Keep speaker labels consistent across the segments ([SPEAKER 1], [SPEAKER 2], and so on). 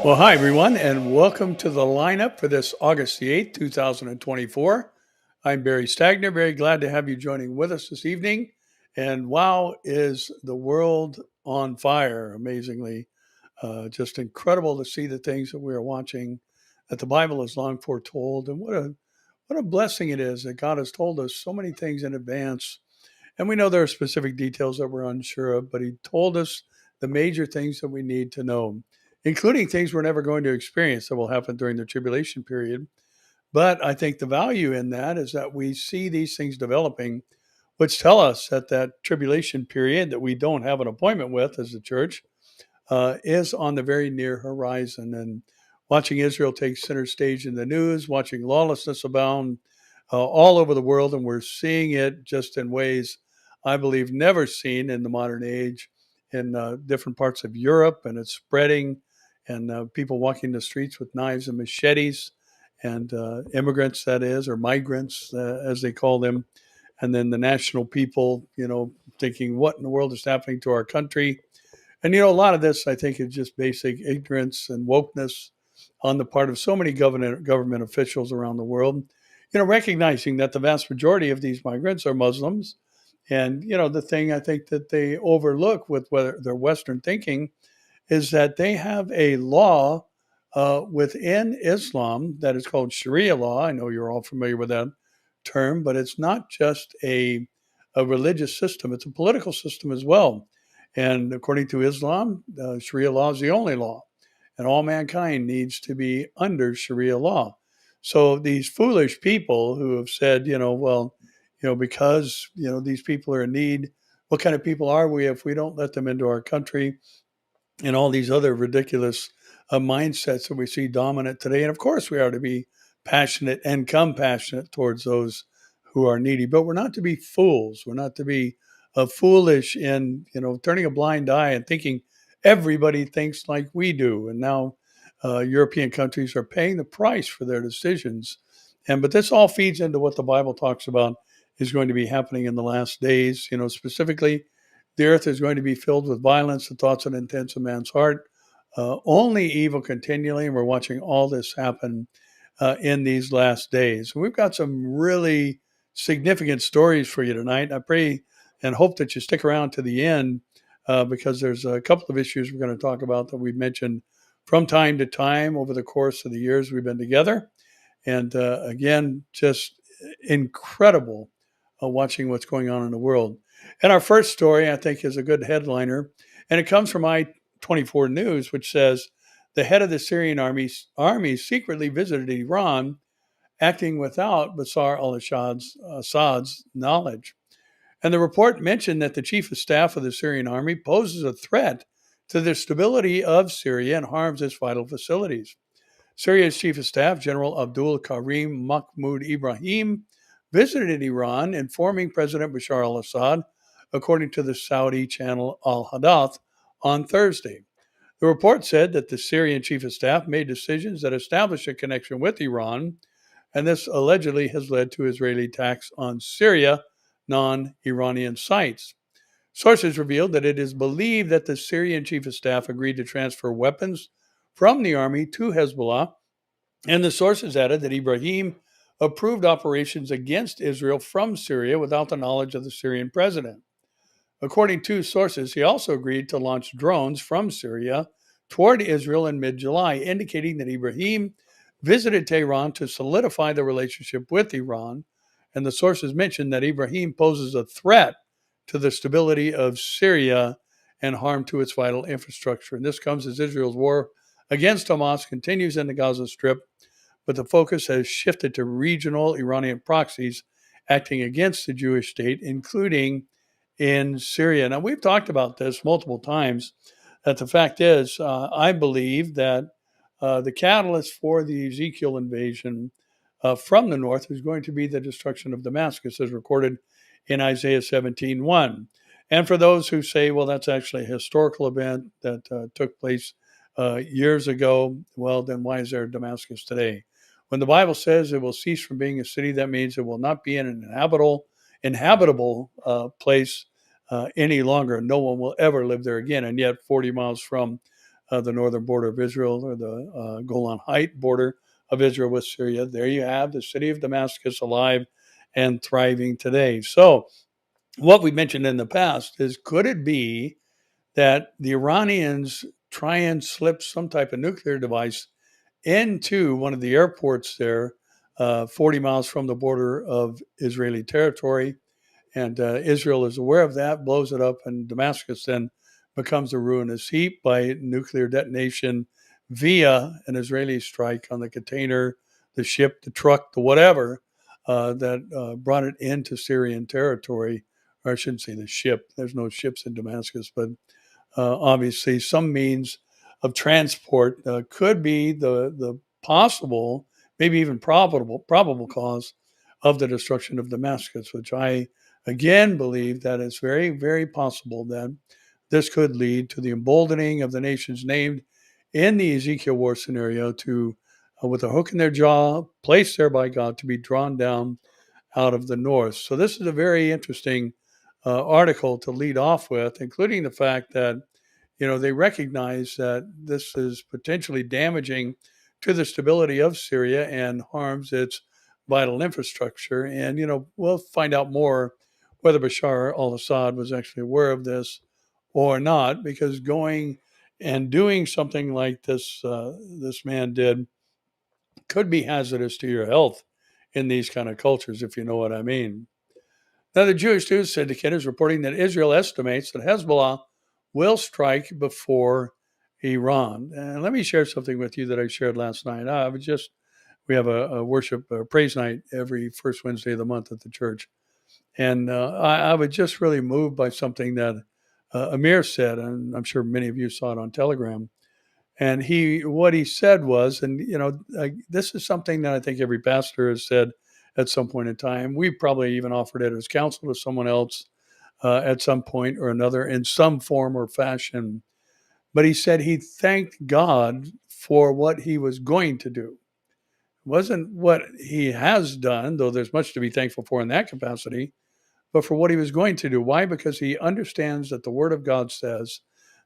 [SPEAKER 1] Well, hi, everyone, and welcome to the lineup for this August the 8th, 2024. I'm Barry Stagner. Very glad to have you joining with us this evening. And wow, is the world on fire, amazingly. Just incredible to see the things that we are watching that the Bible has long foretold. And what a blessing it is that God has told us so many things in advance. And we know there are specific details that we're unsure of, but He told us the major things that we need to know, including things we're never going to experience that will happen during the tribulation period. But I think the value in that is that we see these things developing, which tell us that that tribulation period that we don't have an appointment with as a church is on the very near horizon. And watching Israel take center stage in the news, watching lawlessness abound all over the world, and we're seeing it just in ways I believe never seen in the modern age in different parts of Europe, and it's spreading, and people walking the streets with knives and machetes, and immigrants, that is, or migrants, as they call them, and then the national people, thinking, what in the world is happening to our country? And, a lot of this, I think, is just basic ignorance and wokeness on the part of so many government officials around the world, recognizing that the vast majority of these migrants are Muslims. And, the thing I think that they overlook with their Western thinking is that they have a law within Islam that is called Sharia law. I know you're all familiar with that term, but it's not just a religious system, it's a political system as well. And according to Islam, Sharia law is the only law, and all mankind needs to be under Sharia law. So these foolish people who have said, because, these people are in need, what kind of people are we if we don't let them into our country? And all these other ridiculous mindsets that we see dominant today. And of course, we are to be passionate and compassionate towards those who are needy, but we're not to be fools. We're not to be foolish in, turning a blind eye and thinking everybody thinks like we do. And now European countries are paying the price for their decisions. But this all feeds into what the Bible talks about is going to be happening in the last days. Specifically, the earth is going to be filled with violence, the thoughts and intents of man's heart, only evil continually. And we're watching all this happen in these last days. We've got some really significant stories for you tonight. I pray and hope that you stick around to the end because there's a couple of issues we're going to talk about that we've mentioned from time to time over the course of the years we've been together. And again, just incredible watching what's going on in the world. And our first story, I think, is a good headliner. And it comes from I-24 News, which says the head of the Syrian army secretly visited Iran, acting without Bashar al-Assad's knowledge. And the report mentioned that the chief of staff of the Syrian army poses a threat to the stability of Syria and harms its vital facilities. Syria's chief of staff, General Abdul Karim Mahmoud Ibrahim, visited Iran, informing President Bashar al-Assad, according to the Saudi channel Al-Hadath, on Thursday. The report said that the Syrian chief of staff made decisions that establish a connection with Iran, and this allegedly has led to Israeli attacks on Syria non-Iranian sites. Sources revealed that it is believed that the Syrian chief of staff agreed to transfer weapons from the army to Hezbollah, and the sources added that Ibrahim approved operations against Israel from Syria without the knowledge of the Syrian president. According to sources, he also agreed to launch drones from Syria toward Israel in mid-July, indicating that Ibrahim visited Tehran to solidify the relationship with Iran. And the sources mentioned that Ibrahim poses a threat to the stability of Syria and harm to its vital infrastructure. And this comes as Israel's war against Hamas continues in the Gaza Strip, but the focus has shifted to regional Iranian proxies acting against the Jewish state, including in Syria. Now, we've talked about this multiple times, that the fact is, I believe that the catalyst for the Ezekiel invasion from the north is going to be the destruction of Damascus, as recorded in Isaiah 17:1. And for those who say, well, that's actually a historical event that took place years ago, well, then why is there Damascus today? When the Bible says it will cease from being a city, that means it will not be in an inhabitable place any longer. No one will ever live there again. And yet 40 miles from the northern border of Israel, or the Golan Height border of Israel with Syria. There you have the city of Damascus alive and thriving today. So what we mentioned in the past is, could it be that the Iranians try and slip some type of nuclear device into one of the airports there, 40 miles from the border of Israeli territory? And Israel is aware of that, blows it up, and Damascus then becomes a ruinous heap by nuclear detonation via an Israeli strike on the container, the ship, the truck, the whatever that brought it into Syrian territory. Or I shouldn't say the ship. There's no ships in Damascus, but obviously some means of transport could be the possible, maybe even probable cause of the destruction of Damascus, which I again believe that it's very, very possible that this could lead to the emboldening of the nations named in the Ezekiel war scenario to, with a hook in their jaw, placed there by God, to be drawn down out of the north. So this is a very interesting article to lead off with, including the fact that they recognize that this is potentially damaging to the stability of Syria and harms its vital infrastructure. And we'll find out more whether Bashar al-Assad was actually aware of this or not, because going and doing something like this man did could be hazardous to your health in these kind of cultures, if you know what I mean. Now, the Jewish News Syndicate is reporting that Israel estimates that Hezbollah will strike before Iran. And let me share something with you that I shared last night. We have a worship praise night every first Wednesday of the month at the church. And I was just really moved by something that Amir said, and I'm sure many of you saw it on Telegram. And what he said was, and this is something that I think every pastor has said at some point in time. We probably even offered it as counsel to someone else at some point or another in some form or fashion. But he said he thanked God for what he was going to do. It wasn't what he has done, though there's much to be thankful for in that capacity, but for what he was going to do. Why? Because he understands that the Word of God says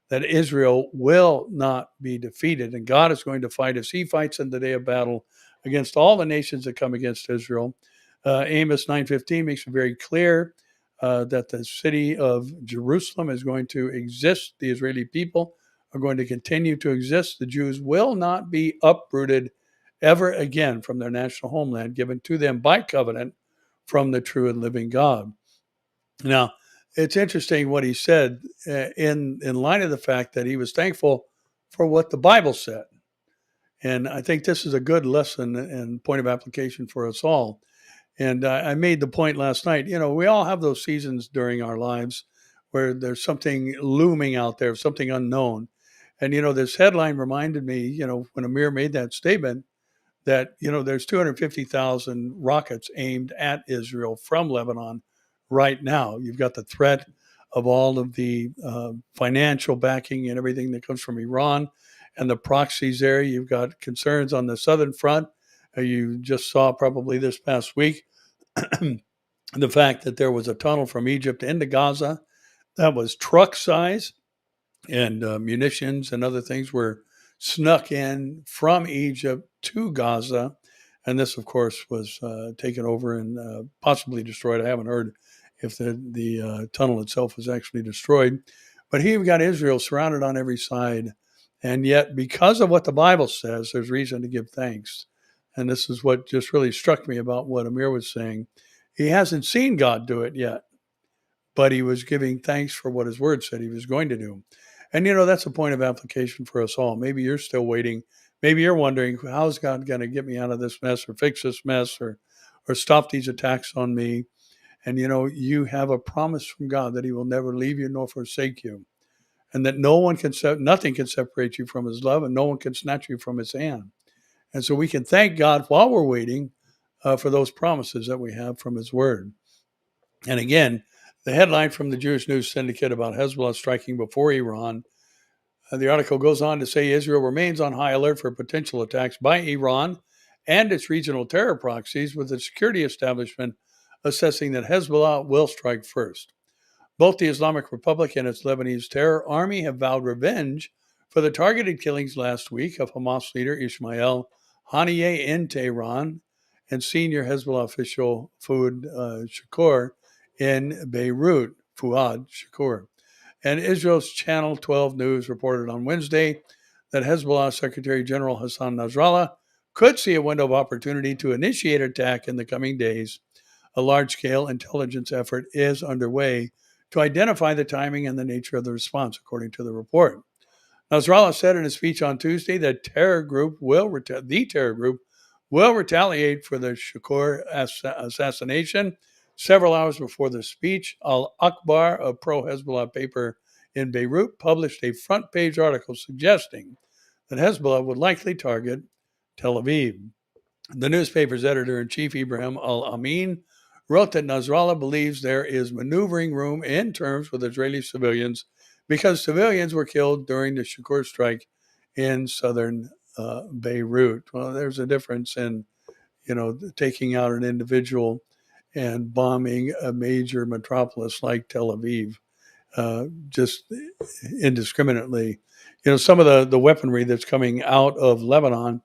[SPEAKER 1] that Israel will not be defeated, and God is going to fight as he fights in the day of battle against all the nations that come against Israel. Amos 9:15 makes it very clear that the city of Jerusalem is going to exist. The Israeli people are going to continue to exist. The Jews will not be uprooted ever again from their national homeland given to them by covenant from the true and living God. Now, it's interesting what he said in light of the fact that he was thankful for what the Bible said. And I think this is a good lesson and point of application for us all. And I made the point last night, we all have those seasons during our lives where there's something looming out there, something unknown. And, this headline reminded me, when Amir made that statement, that, there's 250,000 rockets aimed at Israel from Lebanon right now. You've got the threat of all of the financial backing and everything that comes from Iran and the proxies there. You've got concerns on the southern front. You just saw probably this past week the fact that there was a tunnel from Egypt into Gaza that was truck size, and munitions and other things were snuck in from Egypt to Gaza. And this, of course, was taken over and possibly destroyed. I haven't heard if the tunnel itself was actually destroyed. But here we've got Israel surrounded on every side. And yet, because of what the Bible says, there's reason to give thanks. And this is what just really struck me about what Amir was saying. He hasn't seen God do it yet, but he was giving thanks for what his word said he was going to do. And, that's a point of application for us all. Maybe you're still waiting. Maybe you're wondering, how's God going to get me out of this mess or fix this mess or stop these attacks on me? And, you have a promise from God that he will never leave you nor forsake you, and that nothing can separate you from his love, and no one can snatch you from his hand. And so we can thank God while we're waiting for those promises that we have from his word. And again, the headline from the Jewish News Syndicate about Hezbollah striking before Iran, the article goes on to say Israel remains on high alert for potential attacks by Iran and its regional terror proxies, with the security establishment assessing that Hezbollah will strike first. Both the Islamic Republic and its Lebanese terror army have vowed revenge for the targeted killings last week of Hamas leader Ismail Haniyeh in Tehran and senior Hezbollah official Fuad Shakur in Beirut. Fuad Shakur. And Israel's Channel 12 News reported on Wednesday that Hezbollah Secretary General Hassan Nasrallah could see a window of opportunity to initiate an attack in the coming days. A large-scale intelligence effort is underway to identify the timing and the nature of the response, according to the report. Nasrallah said in a speech on Tuesday that the terror group will retaliate for the Shakur assassination. Several hours before the speech, Al-Akhbar, a pro-Hezbollah paper in Beirut, published a front-page article suggesting that Hezbollah would likely target Tel Aviv. The newspaper's editor-in-chief, Ibrahim al-Amin, wrote that Nasrallah believes there is maneuvering room in terms with Israeli civilians because civilians were killed during the Shakur strike in southern Beirut. Well, there's a difference in, taking out an individual and bombing a major metropolis like Tel Aviv, just indiscriminately. Some of the weaponry that's coming out of Lebanon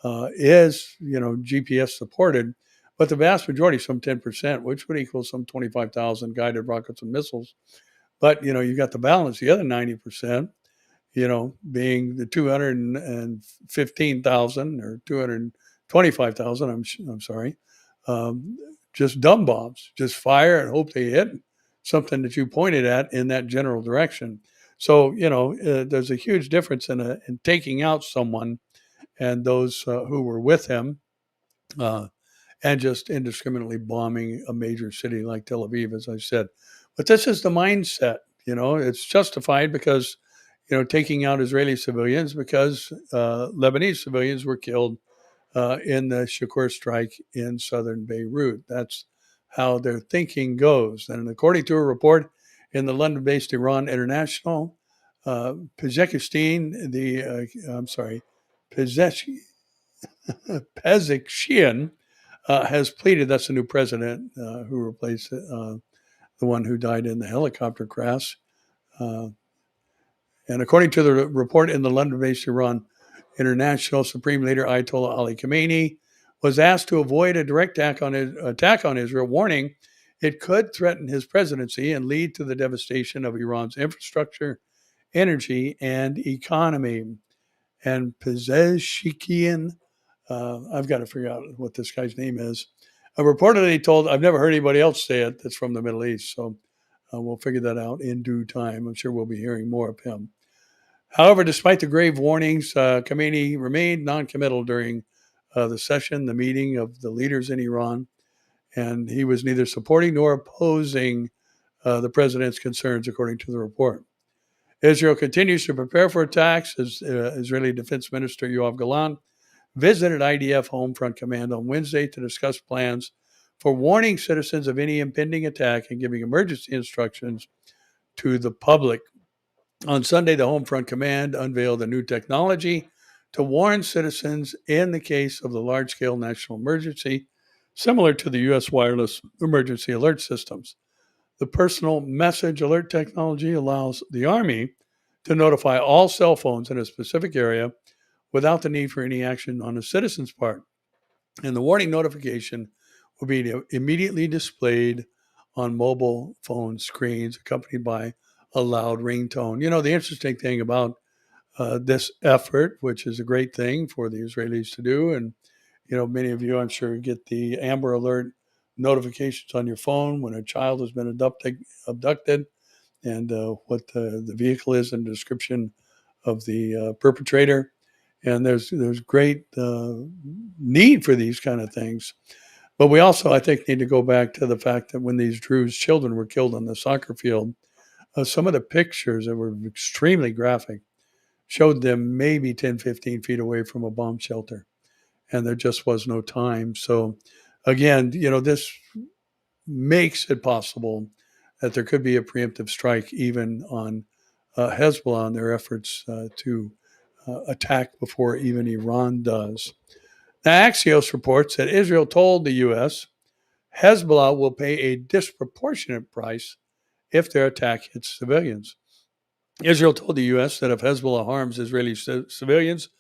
[SPEAKER 1] is, GPS supported, but the vast majority, some 10%, which would equal some 25,000 guided rockets and missiles. But, you've got the balance, the other 90%, being the 215,000 or 225,000, I'm sorry, just dumb bombs, just fire and hope they hit something that you pointed at in that general direction. So, there's a huge difference in taking out someone and those who were with him, and just indiscriminately bombing a major city like Tel Aviv, as I said. But this is the mindset, it's justified because, taking out Israeli civilians because Lebanese civilians were killed in the Shakur strike in southern Beirut. That's how their thinking goes. And according to a report in the London-based Iran International, Pezeshkian has pleaded, that's the new president who replaced the one who died in the helicopter crash. And according to the report in the London-based Iran International, Supreme Leader Ayatollah Ali Khamenei was asked to avoid a direct attack on Israel, warning it could threaten his presidency and lead to the devastation of Iran's infrastructure, energy, and economy. And Pezeshkian, I've got to figure out what this guy's name is, reportedly told, I've never heard anybody else say it that's from the Middle East, so we'll figure that out in due time. I'm sure we'll be hearing more of him. However, despite the grave warnings, Khamenei remained non-committal during the meeting of the leaders in Iran, and he was neither supporting nor opposing the president's concerns, according to the report. Israel continues to prepare for attacks as Israeli Defense Minister Yoav Gallant visited IDF Home Front Command on Wednesday to discuss plans for warning citizens of any impending attack and giving emergency instructions to the public. On Sunday, the Home Front Command unveiled a new technology to warn citizens in the case of the large-scale national emergency, similar to the U.S. wireless emergency alert systems. The personal message alert technology allows the Army to notify all cell phones in a specific area without the need for any action on a citizen's part. And the warning notification will be immediately displayed on mobile phone screens, accompanied by a loud ringtone. The interesting thing about this effort, which is a great thing for the Israelis to do, and many of you, I'm sure, get the Amber Alert notifications on your phone when a child has been abducted, and what the vehicle is and the description of the perpetrator. And there's great need for these kind of things. But we also, I think, need to go back to the fact that when these Druze children were killed on the soccer field, some of the pictures that were extremely graphic showed them maybe 10, 15 feet away from a bomb shelter. And there just was no time. So again, this makes it possible that there could be a preemptive strike even on Hezbollah and their efforts to attack before even Iran does. Now, Axios reports that Israel told the U.S. Hezbollah will pay a disproportionate price if their attack hits civilians. Israel told the U.S. that if Hezbollah harms Israeli civilians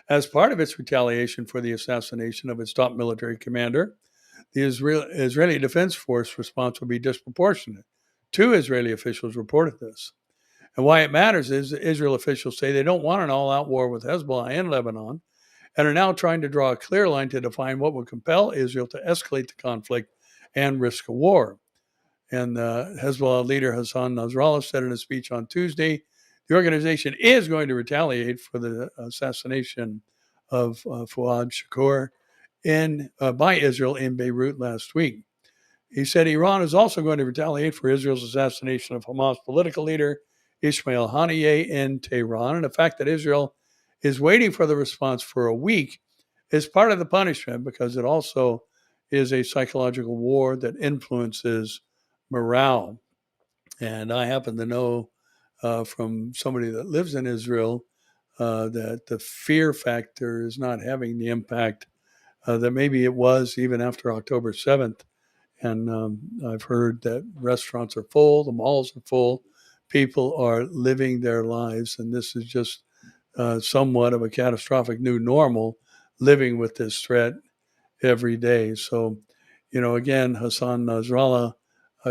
[SPEAKER 1] as part of its retaliation for the assassination of its top military commander, the Israeli Defense Force response will be disproportionate. Two Israeli officials reported this. And why it matters is that Israel officials say they don't want an all-out war with Hezbollah and Lebanon, and are now trying to draw a clear line to define what would compel Israel to escalate the conflict and risk a war. And Hezbollah leader Hassan Nasrallah said in a speech on Tuesday, the organization is going to retaliate for the assassination of Fuad Shakur by Israel in Beirut last week. He said Iran is also going to retaliate for Israel's assassination of Hamas political leader Ismail Haniyeh in Tehran. And the fact that Israel is waiting for the response for a week is part of the punishment, because it also is a psychological war that influences morale. And I happen to know from somebody that lives in Israel that the fear factor is not having the impact that maybe it was even after October 7th. And I've heard that restaurants are full, the malls are full, people are living their lives, and this is just somewhat of a catastrophic new normal, living with this threat every day. So, again, Hassan Nasrallah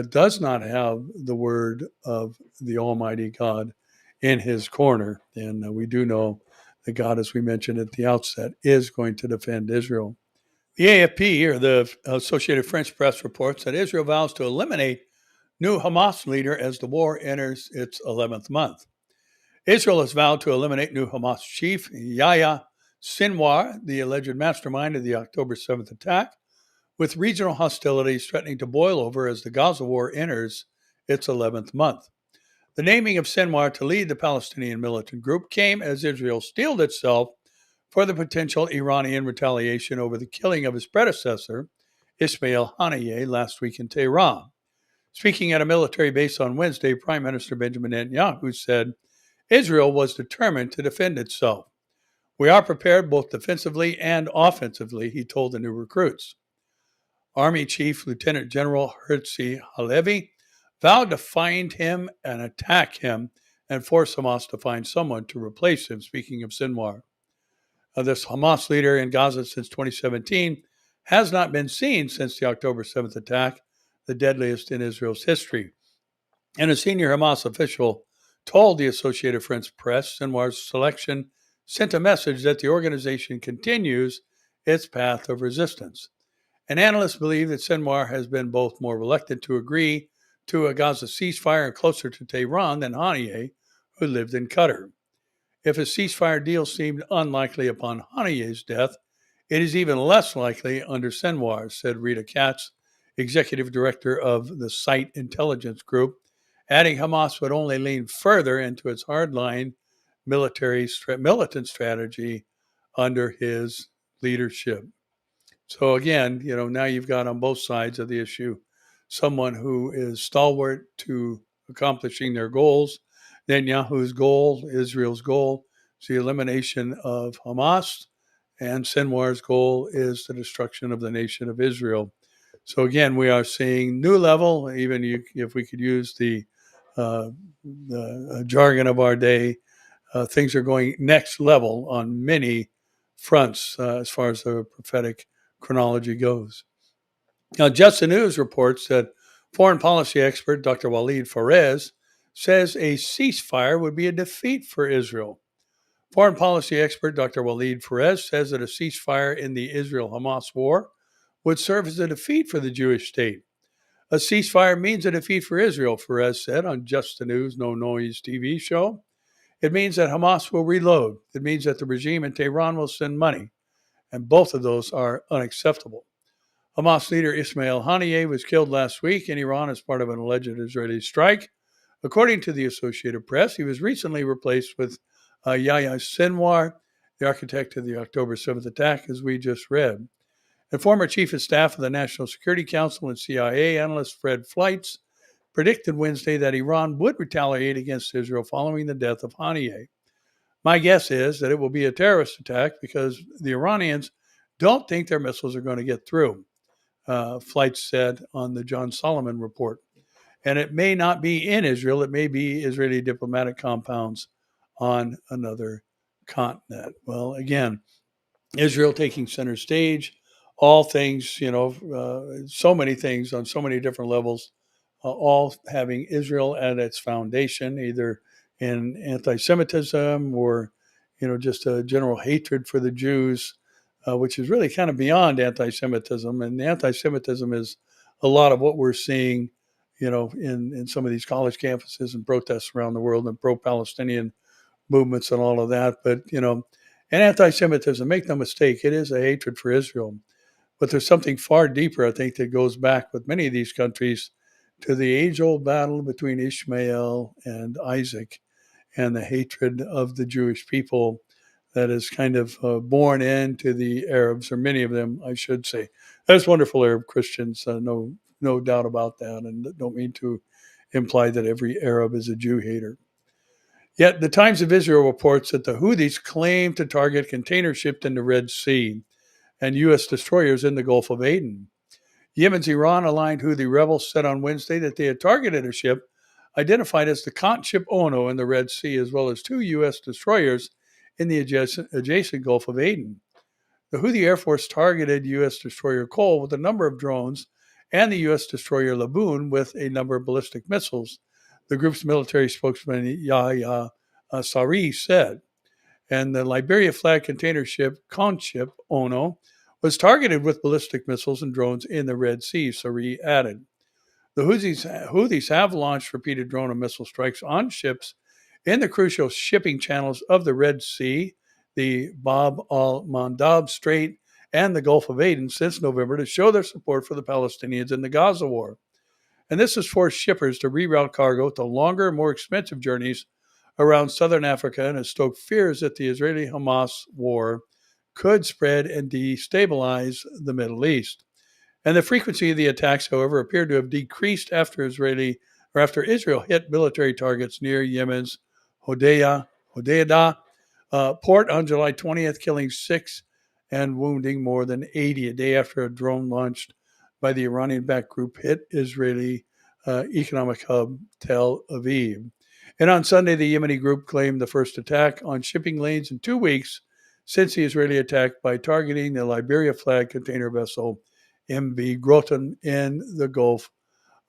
[SPEAKER 1] does not have the word of the Almighty God in his corner. And we do know that God, as we mentioned at the outset, is going to defend Israel. The AFP, or the Associated French Press, reports that Israel vows to eliminate new Hamas leader as the war enters its 11th month. Israel has vowed to eliminate new Hamas chief Yahya Sinwar, the alleged mastermind of the October 7th attack, with regional hostilities threatening to boil over as the Gaza war enters its 11th month. The naming of Sinwar to lead the Palestinian militant group came as Israel steeled itself for the potential Iranian retaliation over the killing of his predecessor, Ismail Haniyeh, last week in Tehran. Speaking at a military base on Wednesday, Prime Minister Benjamin Netanyahu said Israel was determined to defend itself. We are prepared both defensively and offensively, he told the new recruits. Army Chief Lieutenant General Herzi Halevi vowed to find him and attack him and force Hamas to find someone to replace him, speaking of Sinwar. This Hamas leader in Gaza since 2017 has not been seen since the October 7th attack, the deadliest in Israel's history. And a senior Hamas official told the Associated French Press Sinwar's selection sent a message that the organization continues its path of resistance. And analysts believe that Sinwar has been both more reluctant to agree to a Gaza ceasefire and closer to Tehran than Haniyeh, who lived in Qatar. If a ceasefire deal seemed unlikely upon Haniyeh's death, it is even less likely under Sinwar, said Rita Katz, executive director of the Site Intelligence Group, adding Hamas would only lean further into its hardline militant strategy under his leadership. So again, now you've got on both sides of the issue someone who is stalwart to accomplishing their goals. Netanyahu's goal, Israel's goal, is the elimination of Hamas, and Sinwar's goal is the destruction of the nation of Israel. So again, we are seeing new level, even if we could use the jargon of our day, things are going next level on many fronts as far as the prophetic chronology goes. Now, Just the News reports that foreign policy expert Dr. Walid Forez says a ceasefire would be a defeat for Israel. Foreign policy expert Dr. Walid Forez says that a ceasefire in the Israel-Hamas war would serve as a defeat for the Jewish state. A ceasefire means a defeat for Israel, Forez said on Just the News No Noise TV show. It means that Hamas will reload. It means that the regime in Tehran will send money. And both of those are unacceptable. Hamas leader Ismail Haniyeh was killed last week in Iran as part of an alleged Israeli strike. According to the Associated Press, he was recently replaced with Yahya Sinwar, the architect of the October 7th attack, as we just read. And former chief of staff of the National Security Council and CIA analyst Fred Fleitz predicted Wednesday that Iran would retaliate against Israel following the death of Haniyeh. My guess is that it will be a terrorist attack because the Iranians don't think their missiles are going to get through, Fleitz said on the John Solomon report. And it may not be in Israel, it may be Israeli diplomatic compounds on another continent. Well, again, Israel taking center stage, all things, so many things on so many different levels, all having Israel at its foundation, either in anti-Semitism or, just a general hatred for the Jews, which is really kind of beyond anti-Semitism. And anti-Semitism is a lot of what we're seeing, in some of these college campuses and protests around the world and pro-Palestinian movements and all of that. But, and anti-Semitism, make no mistake, it is a hatred for Israel. But there's something far deeper, I think, that goes back with many of these countries to the age-old battle between Ishmael and Isaac and the hatred of the Jewish people that is kind of born into the Arabs, or many of them, I should say. There's wonderful Arab Christians, no doubt about that, and don't mean to imply that every Arab is a Jew hater. Yet the Times of Israel reports that the Houthis claim to target container ships in the Red Sea and U.S. destroyers in the Gulf of Aden. Yemen's Iran-aligned Houthi rebels said on Wednesday that they had targeted a ship identified as the Kant ship Ono in the Red Sea, as well as 2 U.S. destroyers in the adjacent Gulf of Aden. The Houthi Air Force targeted U.S. destroyer Cole with a number of drones and the U.S. destroyer Laboon with a number of ballistic missiles, the group's military spokesman Yahya Sari said. And the Liberia flag container ship Conship Ono was targeted with ballistic missiles and drones in the Red Sea, Sari added. The Houthis have launched repeated drone and missile strikes on ships in the crucial shipping channels of the Red Sea, the Bab al-Mandab Strait, and the Gulf of Aden since November to show their support for the Palestinians in the Gaza war. And this has forced shippers to reroute cargo to longer, more expensive journeys around southern Africa and has stoked fears that the Israeli-Hamas war could spread and destabilize the Middle East. And the frequency of the attacks, however, appeared to have decreased after Israel hit military targets near Yemen's Hodeidah port on July 20th, killing 6 and wounding more than 80 a day after a drone launched by the Iranian-backed group hit Israeli economic hub Tel Aviv. And on Sunday, the Yemeni group claimed the first attack on shipping lanes in 2 weeks since the Israeli attack by targeting the Liberia flag container vessel MV Groton in the Gulf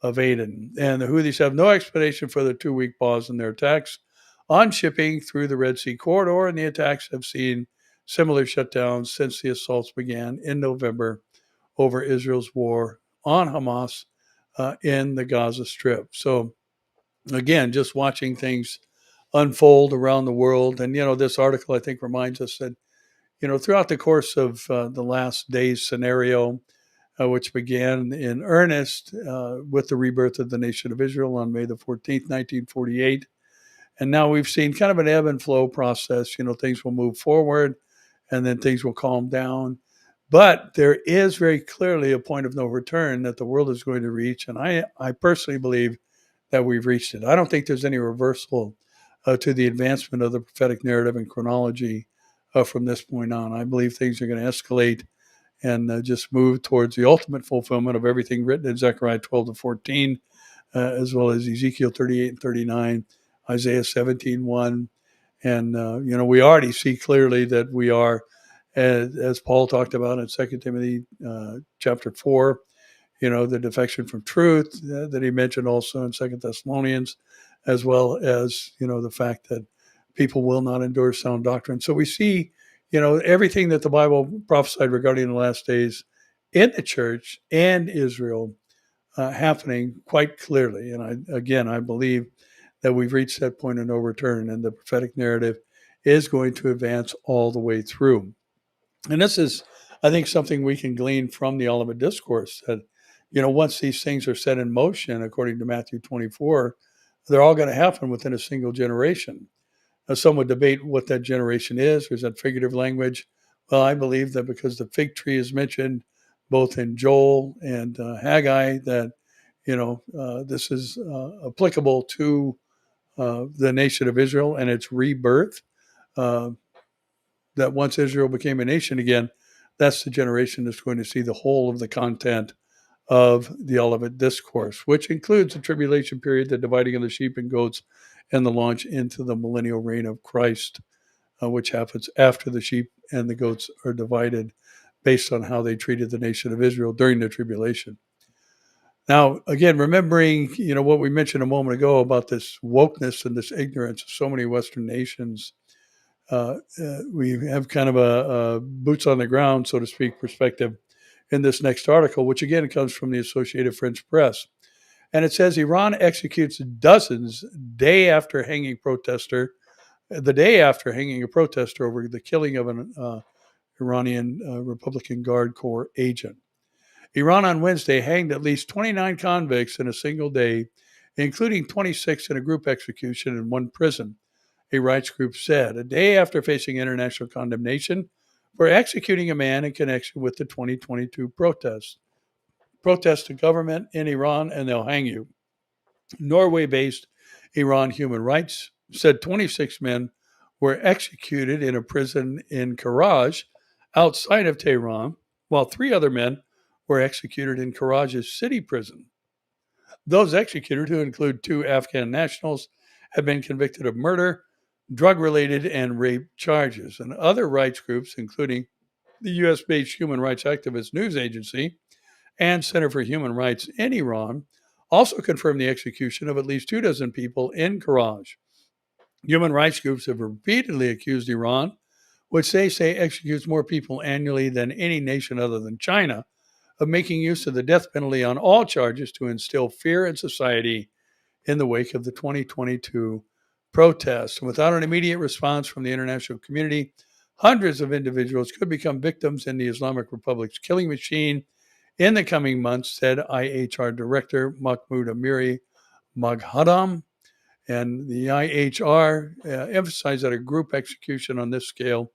[SPEAKER 1] of Aden. And the Houthis have no explanation for the 2-week pause in their attacks on shipping through the Red Sea corridor, and the attacks have seen similar shutdowns since the assaults began in November over Israel's war on Hamas in the Gaza Strip. So, again, just watching things unfold around the world. And, this article, I think, reminds us that, throughout the course of the last days scenario, which began in earnest with the rebirth of the nation of Israel on May the 14th, 1948. And now we've seen kind of an ebb and flow process. Things will move forward and then things will calm down. But there is very clearly a point of no return that the world is going to reach. And I personally believe that we've reached it. I don't think there's any reversal to the advancement of the prophetic narrative and chronology from this point on. I believe things are going to escalate and just move towards the ultimate fulfillment of everything written in Zechariah 12 to 14, as well as Ezekiel 38 and 39, Isaiah 17:1. And, we already see clearly that we are, as Paul talked about in 2 Timothy chapter 4, the defection from truth that he mentioned also in 2 Thessalonians, as well as, the fact that people will not endure sound doctrine. So we see, everything that the Bible prophesied regarding the last days in the church and Israel happening quite clearly. And I believe that we've reached that point of no return, and the prophetic narrative is going to advance all the way through. And this is, I think, something we can glean from the Olivet Discourse that, once these things are set in motion, according to Matthew 24, they're all going to happen within a single generation. Now, some would debate what that generation is, or is that figurative language? Well, I believe that because the fig tree is mentioned both in Joel and Haggai, that, this is applicable to the nation of Israel and its rebirth. That once Israel became a nation again, that's the generation that's going to see the whole of the content of the Olivet Discourse, which includes the tribulation period, the dividing of the sheep and goats, and the launch into the millennial reign of Christ, which happens after the sheep and the goats are divided based on how they treated the nation of Israel during the tribulation. Now, again, remembering, what we mentioned a moment ago about this wokeness and this ignorance of so many Western nations, we have kind of a boots on the ground, so to speak, perspective in this next article, which again comes from the Associated French Press. And it says Iran executes dozens the day after hanging a protester over the killing of an Iranian Republican Guard Corps agent. Iran on Wednesday hanged at least 29 convicts in a single day, including 26 in a group execution in one prison, a rights group said, a day after facing international condemnation for executing a man in connection with the 2022 protests. Protest the government in Iran and they'll hang you. Norway-based Iran Human Rights said 26 men were executed in a prison in Karaj outside of Tehran, while 3 other men were executed in Karaj's city prison. Those executed, who include 2 Afghan nationals, have been convicted of murder, drug-related, and rape charges. And other rights groups, including the U.S.-based human rights activist news agency and Center for Human Rights in Iran, also confirmed the execution of at least 24 people in Karaj. Human rights groups have repeatedly accused Iran, which they say executes more people annually than any nation other than China, of making use of the death penalty on all charges to instill fear in society in the wake of the 2022 protests. Without an immediate response from the international community, hundreds of individuals could become victims in the Islamic Republic's killing machine in the coming months, said IHR Director Mahmoud Amiri Maghadam. And the IHR emphasized that a group execution on this scale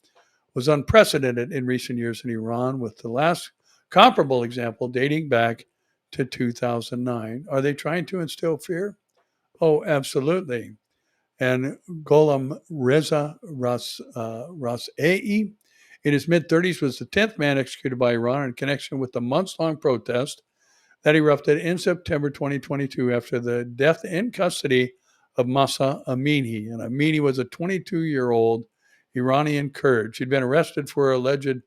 [SPEAKER 1] was unprecedented in recent years in Iran, with the last comparable example dating back to 2009. Are they trying to instill fear? Oh, absolutely. And Gholam Reza Rasei, in his mid-30s, was the 10th man executed by Iran in connection with the months-long protest that erupted in September 2022 after the death in custody of Mahsa Amini. And Amini was a 22-year-old Iranian Kurd. She'd been arrested for alleged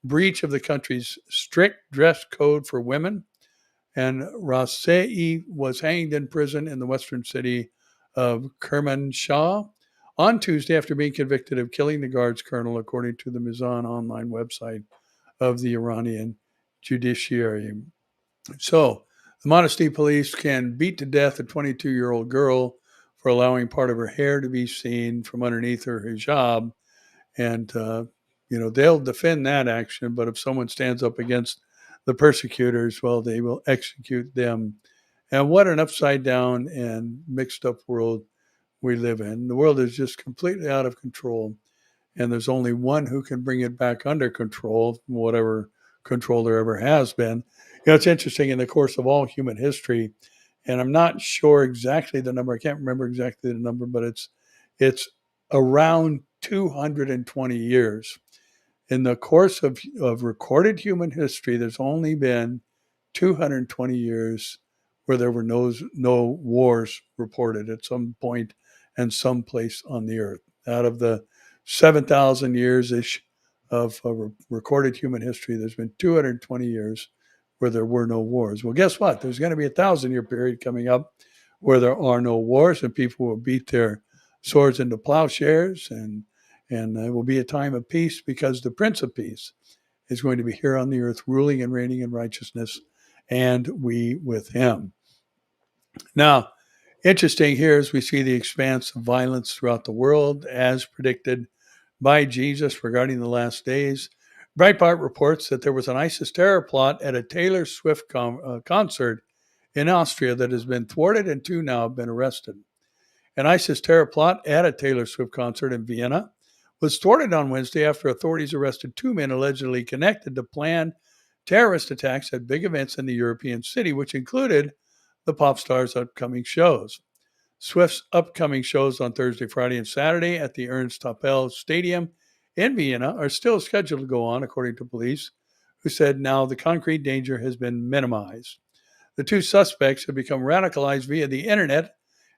[SPEAKER 1] breach of the country's strict dress code for women. And Rasei was hanged in prison in the western city of Kermanshah on Tuesday after being convicted of killing the guard's colonel, according to the Mizan online website of the Iranian judiciary. So, the modesty police can beat to death a 22-year-old girl for allowing part of her hair to be seen from underneath her hijab. And, they'll defend that action. But if someone stands up against the persecutors, well, they will execute them. And what an upside down and mixed up world we live in. The world is just completely out of control. And there's only one who can bring it back under control, whatever control there ever has been. It's interesting in the course of all human history, and I'm not sure exactly the number. I can't remember exactly the number, but it's around 220 years. In the course of recorded human history, there's only been 220 years where there were no wars reported at some point and some place on the earth. Out of the 7,000 years-ish of recorded human history, there's been 220 years where there were no wars. Well, guess what? There's going to be a 1,000-year period coming up where there are no wars, and people will beat their swords into plowshares, and it will be a time of peace, because the Prince of Peace is going to be here on the earth, ruling and reigning in righteousness, and we with him. Now, interesting here as we see the expanse of violence throughout the world, as predicted by Jesus regarding the last days. Breitbart reports that there was an ISIS terror plot at a Taylor Swift concert in Austria that has been thwarted, and 2 now have been arrested. An ISIS terror plot at a Taylor Swift concert in Vienna was thwarted on Wednesday after authorities arrested 2 men allegedly connected to planned terrorist attacks at big events in the European city, which included the pop star's upcoming shows. Swift's upcoming shows on Thursday, Friday, and Saturday at the Ernst Happel Stadium in Vienna are still scheduled to go on, according to police, who said now the concrete danger has been minimized. The two suspects had become radicalized via the internet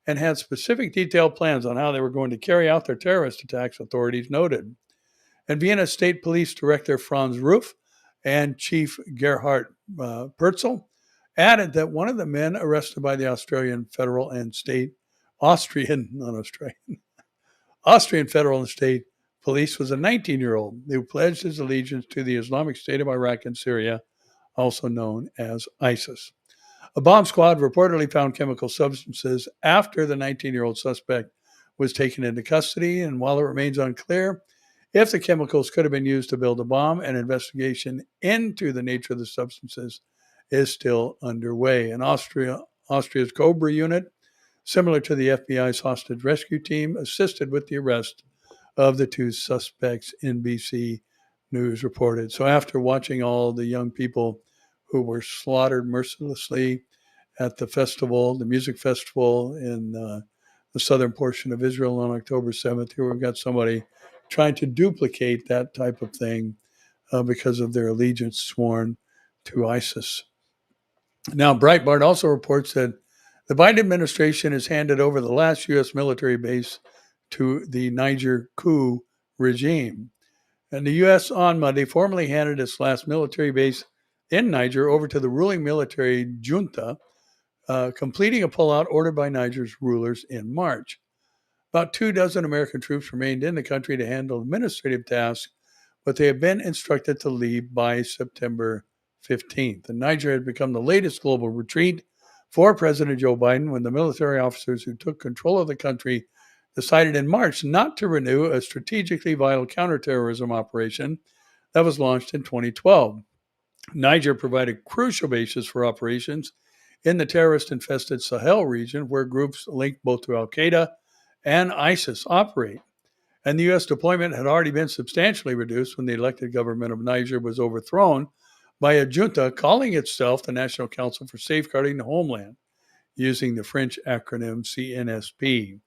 [SPEAKER 1] and had specific detailed plans on how they were going to carry out their terrorist attacks, authorities noted. And Vienna State Police Director Franz Ruf and Chief Gerhard Pertzel added that one of the men arrested by the Australian federal and state Austrian federal and state police was a 19-year-old who pledged his allegiance to the Islamic State of Iraq and Syria, also known as ISIS. A bomb squad reportedly found chemical substances after the 19-year-old suspect was taken into custody, and while it remains unclear if the chemicals could have been used to build a bomb, an investigation into the nature of the substances is still underway. And Austria's Cobra unit, similar to the FBI's hostage rescue team, assisted with the arrest of the two suspects, NBC News reported. So after watching all the young people who were slaughtered mercilessly at the festival, the music festival in the southern portion of Israel on October 7th, here we've got somebody trying to duplicate that type of thing because of their allegiance sworn to ISIS. Now, Breitbart also reports that the Biden administration has handed over the last U.S. military base to the Niger coup regime. And the U.S. on Monday formally handed its last military base in Niger over to the ruling military junta, completing a pullout ordered by Niger's rulers in March. About 24 American troops remained in the country to handle administrative tasks, but they have been instructed to leave by September 15th. And Niger had become the latest global retreat for President Joe Biden when the military officers who took control of the country decided in March not to renew a strategically vital counterterrorism operation that was launched in 2012. Niger provided crucial bases for operations in the terrorist-infested Sahel region, where groups linked both to al-Qaeda and ISIS operate. And the U.S. deployment had already been substantially reduced when the elected government of Niger was overthrown by a junta calling itself the National Council for Safeguarding the Homeland, using the French acronym CNSP,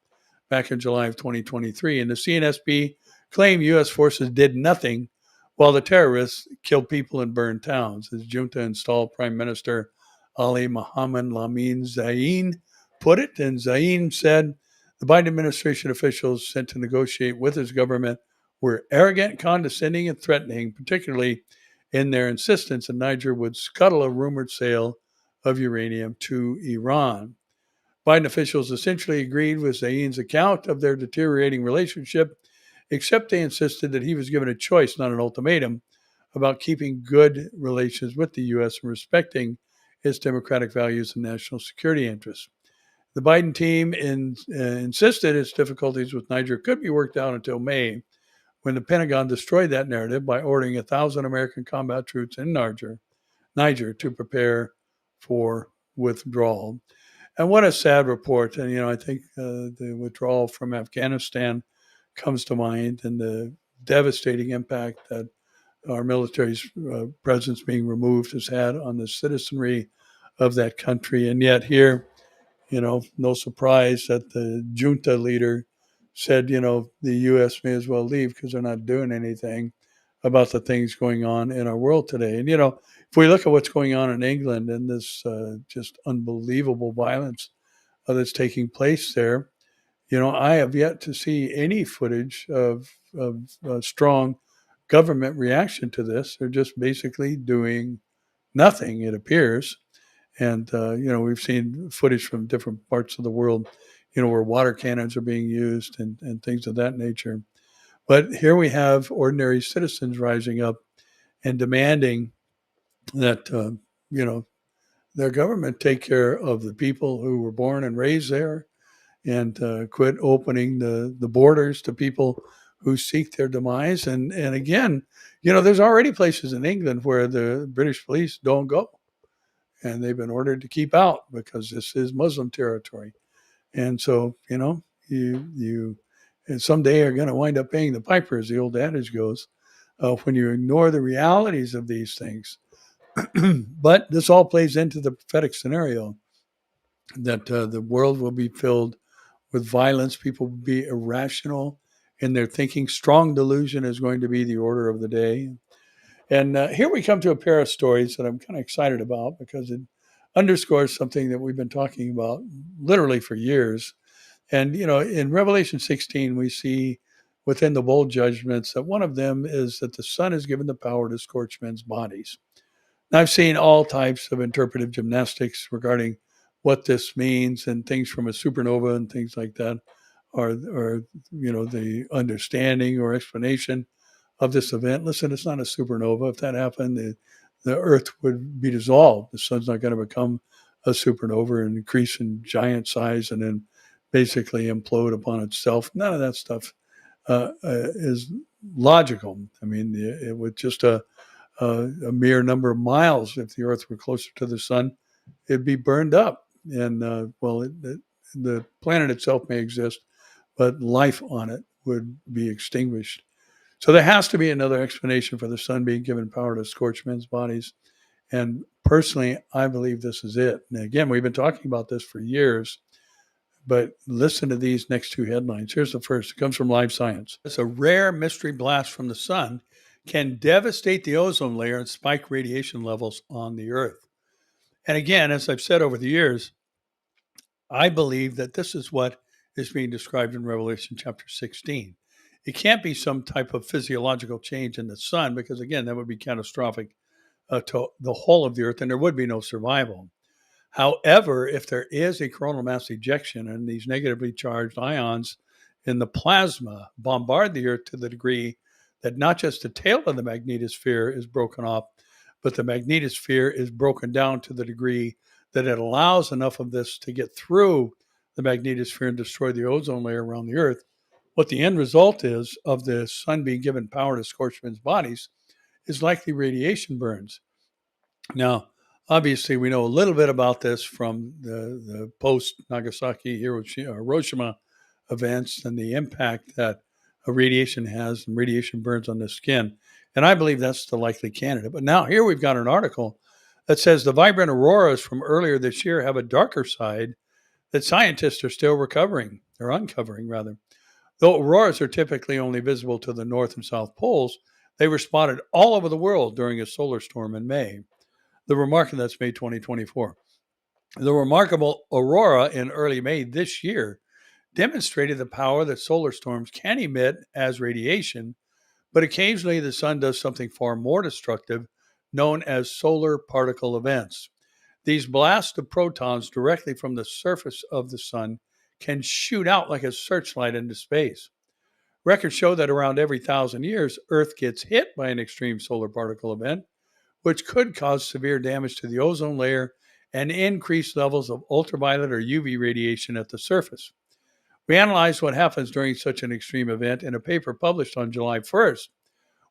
[SPEAKER 1] back in July of 2023. And the CNSP claimed U.S. forces did nothing while the terrorists killed people and burned towns. As junta installed Prime Minister Ali Mohammed Lamin Zain put it, and Zain said the Biden administration officials sent to negotiate with his government were arrogant, condescending, and threatening, particularly in their insistence that Niger would scuttle a rumored sale of uranium to Iran. Biden officials essentially agreed with Zain's account of their deteriorating relationship, except they insisted that he was given a choice, not an ultimatum, about keeping good relations with the U.S. and respecting its democratic values and national security interests. The Biden team insisted its difficulties with Niger could be worked out until May, when the Pentagon destroyed that narrative by ordering 1,000 American combat troops in Niger to prepare for withdrawal. And what a sad report. And, I think the withdrawal from Afghanistan comes to mind, and the devastating impact that our military's presence being removed has had on the citizenry of that country. And yet here, no surprise that the junta leader said, the U.S. may as well leave because they're not doing anything about the things going on in our world today. And, if we look at what's going on in England and this just unbelievable violence that's taking place there, I have yet to see any footage of strong government reaction to this. They're just basically doing nothing, it appears. And, we've seen footage from different parts of the world, where water cannons are being used and things of that nature. But here we have ordinary citizens rising up and demanding that, their government take care of the people who were born and raised there, and quit opening the borders to people who seek their demise. And again, there's already places in England where the British police don't go, and they've been ordered to keep out because this is Muslim territory. And so, you and someday are going to wind up paying the piper, as the old adage goes, when you ignore the realities of these things. But this all plays into the prophetic scenario that the world will be filled with violence. People will be irrational in their thinking. Strong delusion is going to be the order of the day. And here we come to a pair of stories that I'm kind of excited about because it underscores something that we've been talking about literally for years. And, in Revelation 16, we see within the bold judgments that one of them is that the Son is given the power to scorch men's bodies. And I've seen all types of interpretive gymnastics regarding what this means and things from a supernova and things like that, or the understanding or explanation of this event. Listen, it's not a supernova. If that happened, the Earth would be dissolved. The sun's not going to become a supernova and increase in giant size and then basically implode upon itself. None of that stuff is logical. I mean, it would just a mere number of miles, if the Earth were closer to the sun, it'd be burned up. And the planet itself may exist, but life on it would be extinguished. So there has to be another explanation for the sun being given power to scorch men's bodies. And personally, I believe this is it. Now, again, we've been talking about this for years, but listen to these next two headlines. Here's the first. It comes from Live Science. It's a rare mystery blast from the sun can devastate the ozone layer and spike radiation levels on the Earth. And again, as I've said over the years, I believe that this is what is being described in Revelation chapter 16. It can't be some type of physiological change in the sun because, again, that would be catastrophic to the whole of the Earth and there would be no survival. However, if there is a coronal mass ejection and these negatively charged ions in the plasma bombard the Earth to the degree that not just the tail of the magnetosphere is broken off, but the magnetosphere is broken down to the degree that it allows enough of this to get through the magnetosphere and destroy the ozone layer around the Earth. What the end result is of the sun being given power to scorch men's bodies is likely radiation burns. Now, obviously, we know a little bit about this from the post-Nagasaki Hiroshima events and the impact that radiation has and radiation burns on the skin. And I believe that's the likely candidate. But now here we've got an article that says the vibrant auroras from earlier this year have a darker side that scientists are still uncovering rather. Though auroras are typically only visible to the north and south poles, they were spotted all over the world during a solar storm in May. That's May 2024. The remarkable aurora in early May this year demonstrated the power that solar storms can emit as radiation, but occasionally the sun does something far more destructive, known as solar particle events. These blasts of protons directly from the surface of the sun can shoot out like a searchlight into space. Records show that around every 1,000 years, Earth gets hit by an extreme solar particle event, which could cause severe damage to the ozone layer and increased levels of ultraviolet or UV radiation at the surface. We analyzed what happens during such an extreme event in a paper published on July 1st.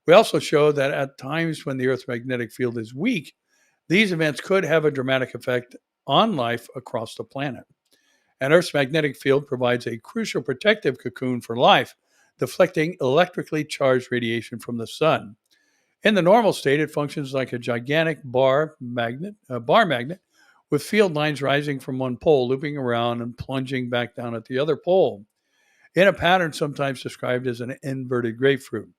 [SPEAKER 1] We also showed that at times when the Earth's magnetic field is weak, these events could have a dramatic effect on life across the planet. And Earth's magnetic field provides a crucial protective cocoon for life, deflecting electrically charged radiation from the sun. In the normal state, it functions like a gigantic bar magnet with field lines rising from one pole, looping around and plunging back down at the other pole, in a pattern sometimes described as an inverted grapefruit.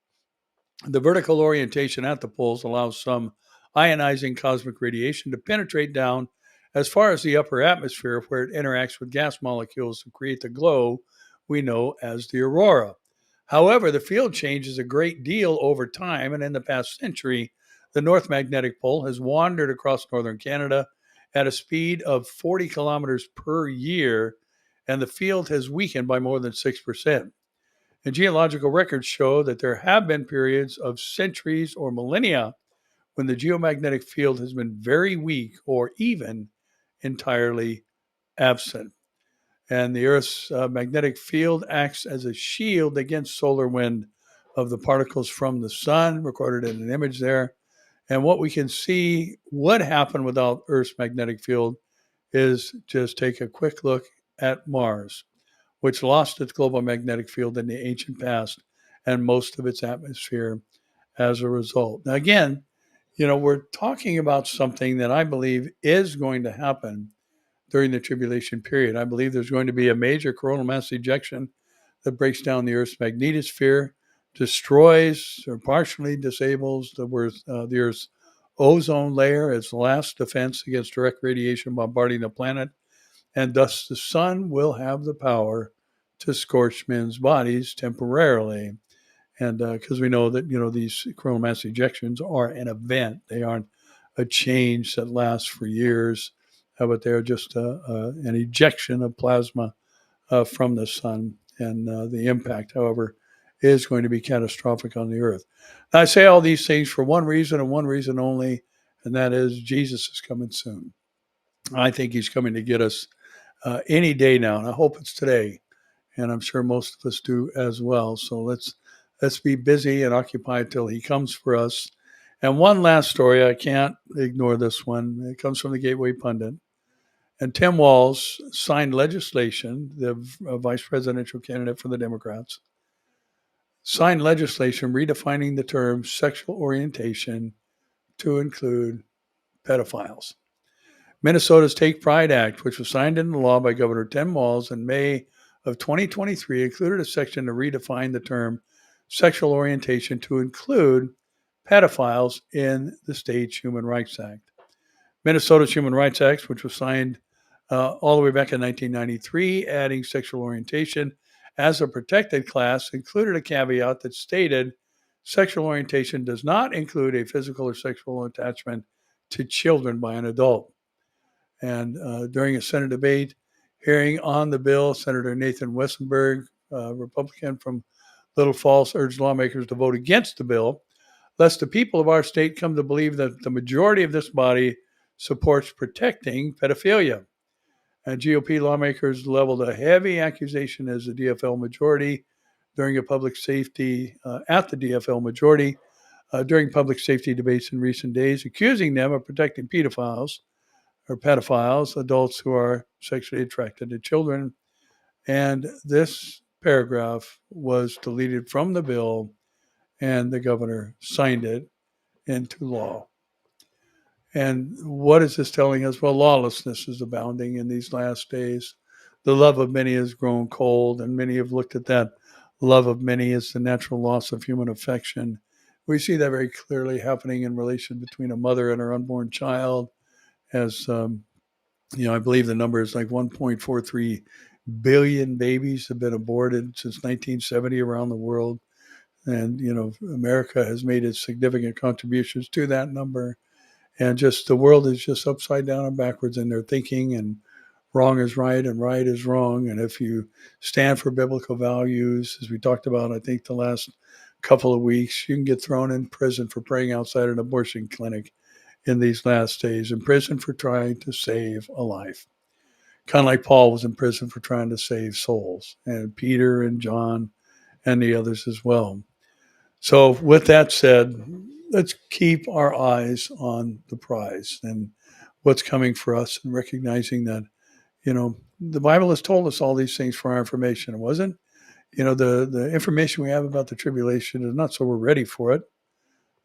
[SPEAKER 1] The vertical orientation at the poles allows some ionizing cosmic radiation to penetrate down as far as the upper atmosphere, where it interacts with gas molecules to create the glow we know as the aurora. However, the field changes a great deal over time, and in the past century, the North Magnetic Pole has wandered across northern Canada at a speed of 40 kilometers per year, and the field has weakened by more than 6%. And geological records show that there have been periods of centuries or millennia when the geomagnetic field has been very weak or even entirely absent. And the Earth's magnetic field acts as a shield against solar wind of the particles from the sun, recorded in an image there. And what we can see would happen without Earth's magnetic field is just take a quick look at Mars, which lost its global magnetic field in the ancient past and most of its atmosphere as a result. Now, again, we're talking about something that I believe is going to happen during the tribulation period. I believe there's going to be a major coronal mass ejection that breaks down the Earth's magnetosphere, destroys or partially disables the Earth's ozone layer as the last defense against direct radiation bombarding the planet, and thus the sun will have the power to scorch men's bodies temporarily. And because we know that, these coronal mass ejections are an event, they aren't a change that lasts for years, but they're just an ejection of plasma from the sun. And the impact, however, is going to be catastrophic on the earth. Now, I say all these things for one reason and one reason only, and that is Jesus is coming soon. I think he's coming to get us any day now, and I hope it's today. And I'm sure most of us do as well. So let's be busy and occupied till he comes for us. And one last story, I can't ignore this one. It comes from the Gateway Pundit. And Tim Walz signed legislation, the vice presidential candidate for the Democrats, signed legislation redefining the term sexual orientation to include pedophiles. Minnesota's Take Pride Act, which was signed into law by Governor Tim Walz in May of 2023, included a section to redefine the term sexual orientation to include pedophiles in the state's Human Rights Act. Minnesota's Human Rights Act, which was signed all the way back in 1993, adding sexual orientation as a protected class, included a caveat that stated sexual orientation does not include a physical or sexual attachment to children by an adult. And during a Senate debate hearing on the bill, Senator Nathan Westenberg, Republican from Little Falls, urged lawmakers to vote against the bill, lest the people of our state come to believe that the majority of this body supports protecting pedophilia. And GOP lawmakers leveled a heavy accusation as the DFL majority during a public safety at the DFL majority during public safety debates in recent days, accusing them of protecting pedophiles, adults who are sexually attracted to children. And this paragraph was deleted from the bill, and the governor signed it into law. And what is this telling us? Well, lawlessness is abounding in these last days. The love of many has grown cold, and many have looked at that love of many as the natural loss of human affection. We see that very clearly happening in relation between a mother and her unborn child, as I believe the number is like 1.43 billion babies have been aborted since 1970 around the world. And, America has made its significant contributions to that number. And just the world is just upside down and backwards in their thinking, and wrong is right and right is wrong. And if you stand for biblical values, as we talked about, I think the last couple of weeks, you can get thrown in prison for praying outside an abortion clinic in these last days, in prison for trying to save a life. Kind of like Paul was in prison for trying to save souls, and Peter and John and the others as well. So with that said, let's keep our eyes on the prize and what's coming for us, and recognizing that, the Bible has told us all these things for our information. It wasn't, the information we have about the tribulation is not so we're ready for it,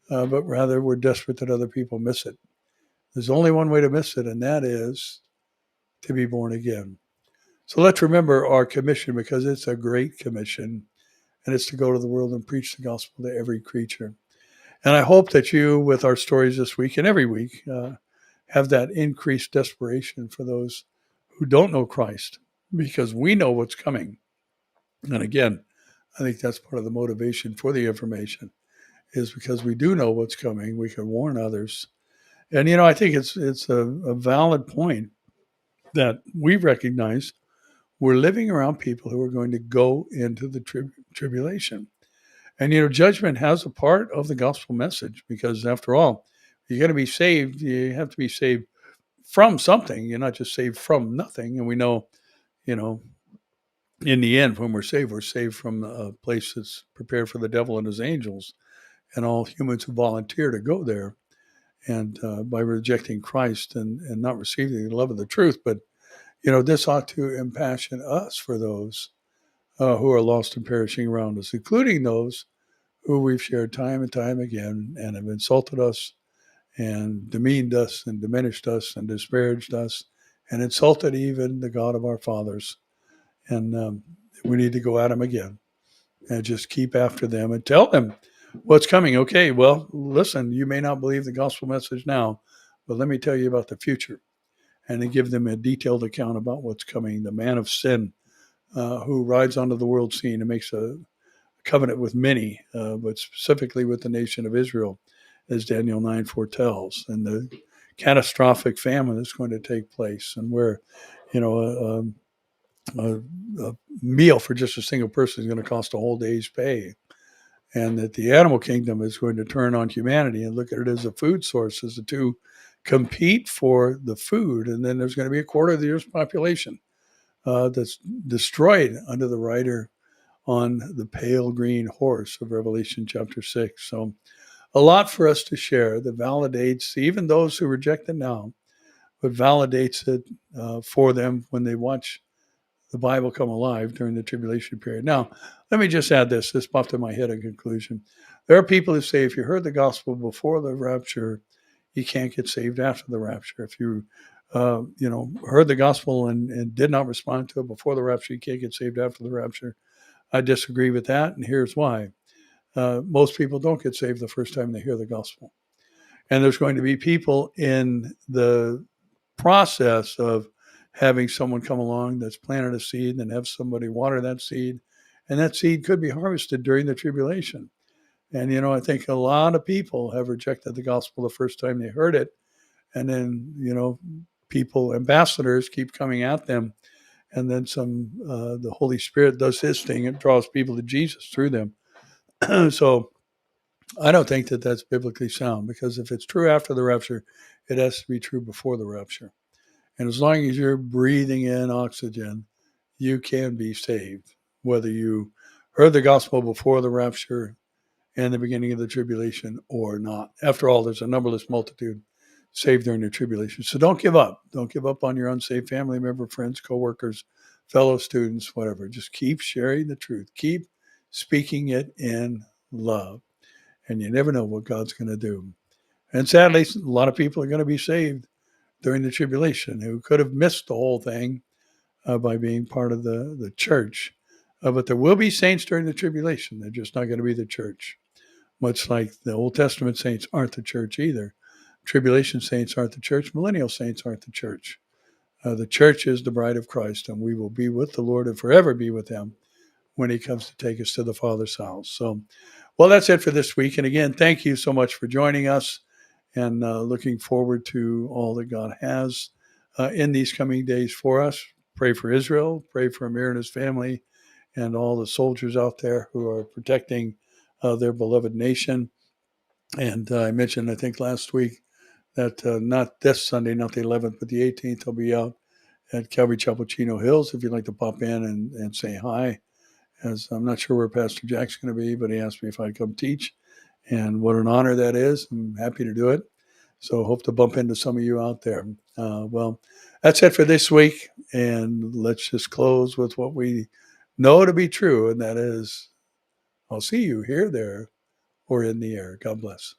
[SPEAKER 1] but rather we're desperate that other people miss it. There's only one way to miss it, and that is to be born again. So let's remember our commission, because it's a great commission, and it's to go to the world and preach the gospel to every creature. And I hope that you, with our stories this week and every week, have that increased desperation for those who don't know Christ, because we know what's coming. And again, I think that's part of the motivation for the information, is because we do know what's coming, we can warn others. And, I think it's a valid point that we recognize we're living around people who are going to go into the tribulation. And, judgment has a part of the gospel message, because after all, you're going to be saved. You have to be saved from something. You're not just saved from nothing. And we know, in the end, when we're saved from a place that's prepared for the devil and his angels and all humans who volunteer to go there, and by rejecting Christ and not receiving the love of the truth. But, this ought to impassion us for those who are lost and perishing around us, including those who we've shared time and time again and have insulted us and demeaned us and diminished us and disparaged us and insulted even the God of our fathers. And we need to go at them again and just keep after them and tell them What's coming? Okay, well, listen, you may not believe the gospel message now, but let me tell you about the future and to give them a detailed account about what's coming. The man of sin who rides onto the world scene and makes a covenant with many, but specifically with the nation of Israel, as Daniel 9 foretells, and the catastrophic famine that's going to take place, and where, you know, a meal for just a single person is going to cost a whole day's pay, and that the animal kingdom is going to turn on humanity and look at it as a food source, as the two compete for the food, and then there's going to be a quarter of the earth's population that's destroyed under the rider on the pale green horse of Revelation chapter 6. So a lot for us to share that validates even those who reject it now, but validates it for them when they watch the Bible come alive during the tribulation period. Now, let me just add this. This popped in my head in conclusion. There are people who say if you heard the gospel before the rapture, you can't get saved after the rapture. If you, heard the gospel and did not respond to it before the rapture, you can't get saved after the rapture. I disagree with that, and here's why. Most people don't get saved the first time they hear the gospel. And there's going to be people in the process of having someone come along that's planted a seed and have somebody water that seed. And that seed could be harvested during the tribulation. And, I think a lot of people have rejected the gospel the first time they heard it. And then, people, ambassadors keep coming at them. And then the Holy Spirit does his thing and draws people to Jesus through them. So I don't think that that's biblically sound, because if it's true after the rapture, it has to be true before the rapture. And as long as you're breathing in oxygen, you can be saved, whether you heard the gospel before the rapture and the beginning of the tribulation or not. After all, there's a numberless multitude saved during the tribulation. So don't give up. Don't give up on your unsaved family member, friends, coworkers, fellow students, whatever. Just keep sharing the truth. Keep speaking it in love. And you never know what God's going to do. And sadly, a lot of people are going to be saved during the tribulation who could have missed the whole thing by being part of the church. But there will be saints during the tribulation. They're just not going to be the church. Much like the Old Testament saints aren't the church either. Tribulation saints aren't the church. Millennial saints aren't the church. The church is the bride of Christ, and we will be with the Lord and forever be with him when he comes to take us to the Father's house. So, well, that's it for this week. And again, thank you so much for joining us, and looking forward to all that God has in these coming days for us. Pray for Israel, pray for Amir and his family, and all the soldiers out there who are protecting their beloved nation. And I mentioned, I think last week, that not this Sunday, not the 11th, but the 18th, I'll be out at Calvary Chapel Chino Hills if you'd like to pop in and say hi. As I'm not sure where Pastor Jack's going to be, but he asked me if I'd come teach. And what an honor that is. I'm happy to do it. So hope to bump into some of you out there. Well, that's it for this week. And let's just close with what we know to be true. And that is, I'll see you here, there, or in the air. God bless.